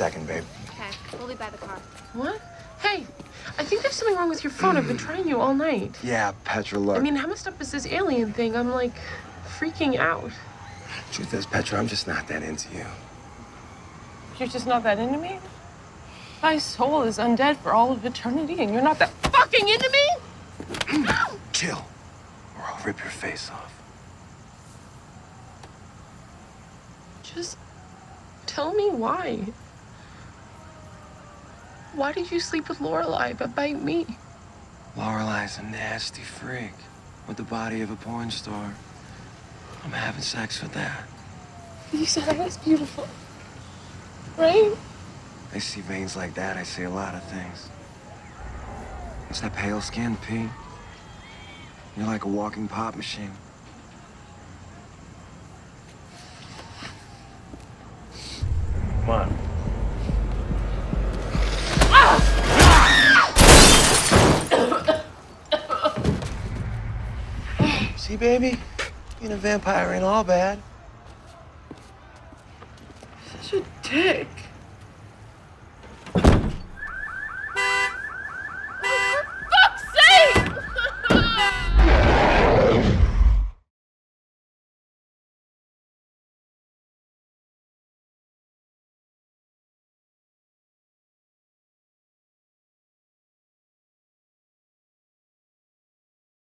second, babe. Okay, we'll be by the car. What? Hey, I think there's something wrong with your phone. I've been trying you all night. Yeah, Petra, look. I mean, how messed up is this alien thing? I'm like freaking out. Truth is, Petra, I'm just not that into you. You're just not that into me? My soul is undead for all of eternity, and you're not that fucking into me? Chill, or I'll rip your face off. Just tell me why. Why did you sleep with Lorelai but bite me? Lorelai's a nasty freak with the body of a porn star. I'm having sex with that. You said I was beautiful, right? I see veins like that, I see a lot of things. It's that pale skin, Pete. You're like a walking pop machine. Come on. See, baby? Being a vampire ain't all bad. Such a dick.